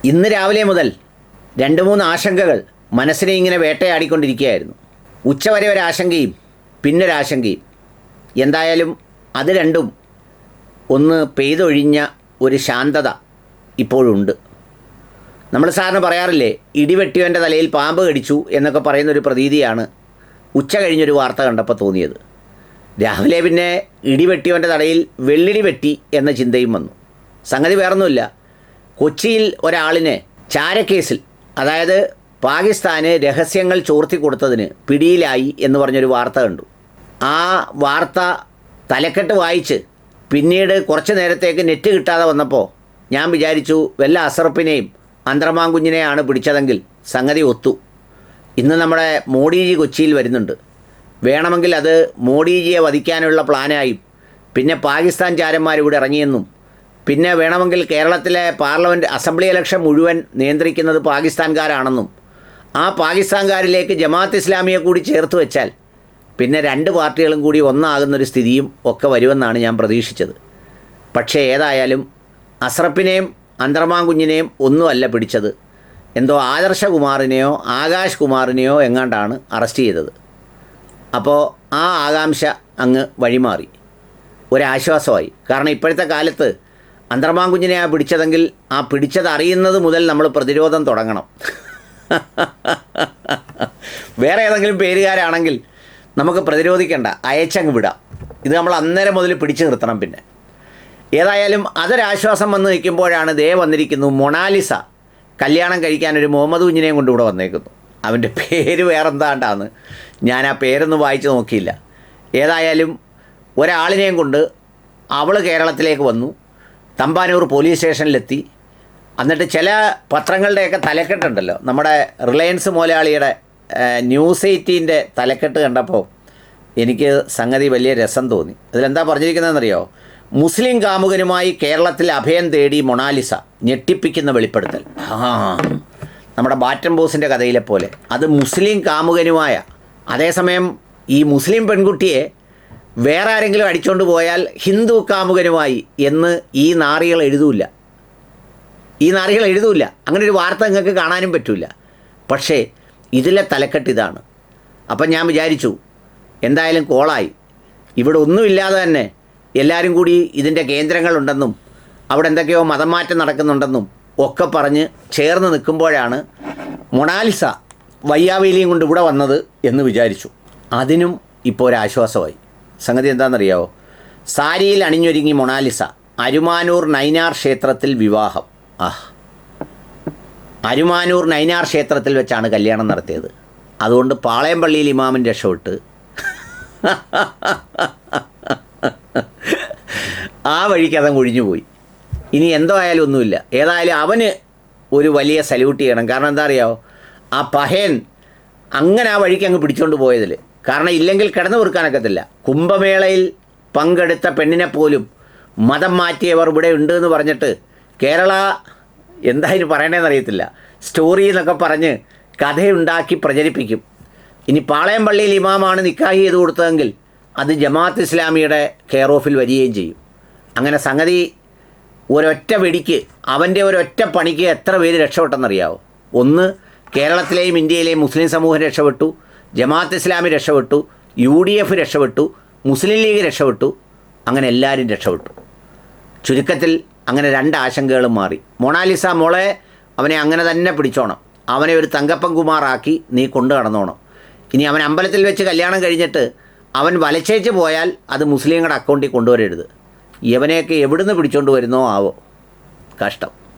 ഇന്ന് രാവിലെ മുതൽ 2-3 ആശങ്കകൾ മനസ്സിനെ ഇങ്ങനെ വേട്ടയാടിക്കൊണ്ടിരിക്കുകയായിരുന്നു. ഉച്ചവരെ ഒരാശങ്കയും പിന്നൊരാശങ്കയും. എന്തായാലും അത് രണ്ടും ഒന്ന് പെയ്തൊഴിഞ്ഞ ഒരു ശാന്തത ഇപ്പോഴുണ്ട്. നമ്മൾ സാറിന് പറയാറില്ലേ, ഇടിവെട്ടിയവൻ്റെ തലയിൽ പാമ്പ് കടിച്ചു എന്നൊക്കെ പറയുന്നൊരു പ്രതീതിയാണ് ഉച്ച കഴിഞ്ഞൊരു വാർത്ത കണ്ടപ്പോൾ തോന്നിയത്. രാവിലെ പിന്നെ ഇടിവെട്ടിയവൻ്റെ തലയിൽ വെള്ളിടി വെട്ടി എന്ന ചിന്തയും വന്നു. സംഗതി വേറൊന്നുമില്ല, കൊച്ചിയിൽ ഒരാളിനെ ചാരക്കേസിൽ, അതായത് പാകിസ്ഥാന് രഹസ്യങ്ങൾ ചോർത്തി കൊടുത്തതിന് പിടിയിലായി എന്ന് പറഞ്ഞൊരു വാർത്ത കണ്ടു. ആ വാർത്ത തലക്കെട്ട് വായിച്ച് പിന്നീട് കുറച്ച് നേരത്തേക്ക് നെറ്റ് കിട്ടാതെ വന്നപ്പോൾ ഞാൻ വിചാരിച്ചു വല്ല അസറപ്പിനെയും അന്തർമാൻകുഞ്ഞിനെയാണ് പിടിച്ചതെങ്കിൽ സംഗതി ഒത്തു. ഇന്ന് നമ്മുടെ മോഡിജി കൊച്ചിയിൽ വരുന്നുണ്ട്. വേണമെങ്കിൽ അത് മോഡിജിയെ വധിക്കാനുള്ള പ്ലാനായും പിന്നെ പാകിസ്ഥാൻ ചാരന്മാരിവിടെ ഇറങ്ങിയെന്നും പിന്നെ വേണമെങ്കിൽ കേരളത്തിലെ പാർലമെൻറ്റ് അസംബ്ലി ഇലക്ഷൻ മുഴുവൻ നിയന്ത്രിക്കുന്നത് പാകിസ്ഥാൻകാരാണെന്നും ആ പാകിസ്ഥാൻകാരിലേക്ക് ജമാഅത്ത് ഇസ്ലാമിയെ കൂടി ചേർത്ത് വെച്ചാൽ പിന്നെ 2 പാർട്ടികളും കൂടി ഒന്നാകുന്നൊരു സ്ഥിതിയും ഒക്കെ വരുമെന്നാണ് ഞാൻ പ്രതീക്ഷിച്ചത്. പക്ഷേ ഏതായാലും അസ്രഫിനെയും അന്തർമാൻകുഞ്ഞിനെയും ഒന്നുമല്ല പിടിച്ചത്, എന്തോ ആദർശകുമാറിനെയോ ആകാശ് കുമാറിനെയോ എങ്ങാണ്ടാണ് അറസ്റ്റ് ചെയ്തത്. അപ്പോൾ ആ ആകാംക്ഷ അങ്ങ് വഴിമാറി, ഒരാശ്വാസമായി. കാരണം ഇപ്പോഴത്തെ കാലത്ത് അന്തർമാൻകുഞ്ഞിനെ പിടിച്ചതെങ്കിൽ ആ പിടിച്ചത് അറിയുന്നത് മുതൽ നമ്മൾ പ്രതിരോധം തുടങ്ങണം. വേറെ ഏതെങ്കിലും പേരുകാരാണെങ്കിൽ നമുക്ക് പ്രതിരോധിക്കേണ്ട, അയച്ചങ്ങ് വിടാം. ഇത് നമ്മൾ അന്നേരം മുതൽ പിടിച്ചു നിർത്തണം. പിന്നെ ഏതായാലും അതൊരാശ്വാസം വന്ന് നിൽക്കുമ്പോഴാണ് ദേ വന്നിരിക്കുന്നു മൊണാലിസ കല്യാണം കഴിക്കാൻ ഒരു മുഹമ്മദ് കുഞ്ഞിനെയും കൊണ്ട് ഇവിടെ വന്നേക്കുന്നു. അവൻ്റെ പേര് വേറെന്താണ്ടാന്ന് ഞാൻ ആ പേരൊന്നും വായിച്ച് നോക്കിയില്ല. ഏതായാലും ഒരാളിനെയും കൊണ്ട് അവൾ കേരളത്തിലേക്ക് വന്നു, തമ്പാനൂർ പോലീസ് സ്റ്റേഷനിലെത്തി. എന്നിട്ട് ചില പത്രങ്ങളുടെയൊക്കെ തലക്കെട്ടുണ്ടല്ലോ, നമ്മുടെ റിലയൻസ് മുതലാളിയുടെ ന്യൂസ് 18 തലക്കെട്ട് കണ്ടപ്പോൾ എനിക്ക് സംഗതി വലിയ രസം തോന്നി. അതിലെന്താ പറഞ്ഞിരിക്കുന്നതെന്നറിയോ? മുസ്ലിം കാമുകനുമായി കേരളത്തിൽ അഭയം തേടി മൊണാലിസ, ഞെട്ടിപ്പിക്കുന്ന വെളിപ്പെടുത്തൽ. നമ്മുടെ ബാറ്റൻ ബോസിൻ്റെ കഥയിലെ പോലെ അത് മുസ്ലിം കാമുകനുമായ. അതേസമയം ഈ മുസ്ലിം പെൺകുട്ടിയെ വേറെ ആരെങ്കിലും അടിച്ചുകൊണ്ട് പോയാൽ ഹിന്ദു കാമുകനുമായി എന്ന് ഈ നാറികൾ എഴുതൂല. അങ്ങനെ ഒരു വാർത്ത നിങ്ങൾക്ക് കാണാനും പറ്റില്ല. പക്ഷേ ഇതിലെ തലക്കെട്ട് ഇതാണ്. അപ്പം ഞാൻ വിചാരിച്ചു എന്തായാലും കോളായി. ഇവിടെ ഒന്നുമില്ലാതെ തന്നെ എല്ലാവരും കൂടി ഇതിൻ്റെ കേന്ദ്രങ്ങളുണ്ടെന്നും അവിടെ എന്തൊക്കെയോ മതം മാറ്റം നടക്കുന്നുണ്ടെന്നും ഒക്കെ പറഞ്ഞ് ചേർന്ന് നിൽക്കുമ്പോഴാണ് മൊണാലിസ വയ്യാവേലിയും കൊണ്ട് ഇവിടെ വന്നത് എന്ന് വിചാരിച്ചു. അതിനും ഇപ്പോൾ ഒരാശ്വാസമായി. സംഗതി എന്താണെന്നറിയാവോ? സാരിയിൽ അണിഞ്ഞൊരുങ്ങി മൊണാലിസ അരുമാനൂർ നൈനാർ ക്ഷേത്രത്തിൽ വിവാഹം. അരുമാനൂർ നൈനാർ ക്ഷേത്രത്തിൽ വെച്ചാണ് കല്യാണം നടത്തിയത്. അതുകൊണ്ട് പാളയംപള്ളിയിൽ ഇമാമിൻ രക്ഷപ്പെട്ട് ആ വഴിക്ക് അതങ്ങ് ഒഴിഞ്ഞുപോയി. ഇനി എന്തോ ആയാലും ഒന്നുമില്ല. ഏതായാലും അവന് ഒരു വലിയ സല്യൂട്ട് ചെയ്യണം. കാരണം എന്താ അറിയാമോ? ആ പഹയൻ അങ്ങനെ ആ വഴിക്ക് അങ്ങ് പിടിച്ചുകൊണ്ട് പോയതിൽ. കാരണം ഇല്ലെങ്കിൽ കിടന്നു പൊറുക്കാനൊക്കത്തില്ല. കുംഭമേളയിൽ പങ്കെടുത്ത പെണ്ണിനെ പോലും മതം മാറ്റിയവർ ഇവിടെ ഉണ്ട് എന്ന് പറഞ്ഞിട്ട് കേരള എന്തായാലും പറയണേന്നറിയത്തില്ല, സ്റ്റോറി എന്നൊക്കെ പറഞ്ഞ് കഥയുണ്ടാക്കി പ്രചരിപ്പിക്കും. ഇനി പാളയംപള്ളിയിൽ ഇമാമാണ് നിക്കാഹ് ചെയ്ത് കൊടുത്തതെങ്കിൽ അത് ജമാഅത്ത് ഇസ്ലാമിയുടെ കെയർ ഓഫിൽ വരികയും ചെയ്യും. അങ്ങനെ സംഗതി ഒരൊറ്റ വെടിക്ക്, അവൻ്റെ ഒരൊറ്റ പണിക്ക് എത്ര പേര് രക്ഷപ്പെട്ടെന്നറിയാവോ? ഒന്ന്, കേരളത്തിലെയും ഇന്ത്യയിലെയും മുസ്ലിം സമൂഹം രക്ഷപ്പെട്ടു, ജമാഅത്ത് ഇസ്ലാമി രക്ഷപ്പെട്ടു, UDF രക്ഷപ്പെട്ടു, മുസ്ലിം ലീഗ് രക്ഷപ്പെട്ടു, അങ്ങനെ എല്ലാവരും രക്ഷപ്പെട്ടു. ചുരുക്കത്തിൽ അങ്ങനെ 2 ആശങ്കകളും മാറി. മൊണാലിസ മോളെ, അവനെ അങ്ങനെ തന്നെ പിടിച്ചോണം. അവനെ ഒരു തങ്കപ്പൻ കുമാറാക്കി നീ കൊണ്ടു കടന്നോണം. ഇനി അവൻ അമ്പലത്തിൽ വെച്ച് കല്യാണം കഴിഞ്ഞിട്ട് അവൻ വലച്ചേച്ച് പോയാൽ അത് മുസ്ലിങ്ങളുടെ അക്കൗണ്ടിൽ കൊണ്ടുവരരുത്. ഇവനെയൊക്കെ എവിടുന്ന് പിടിച്ചോണ്ട് വരുന്നോ ആവോ, കഷ്ടം.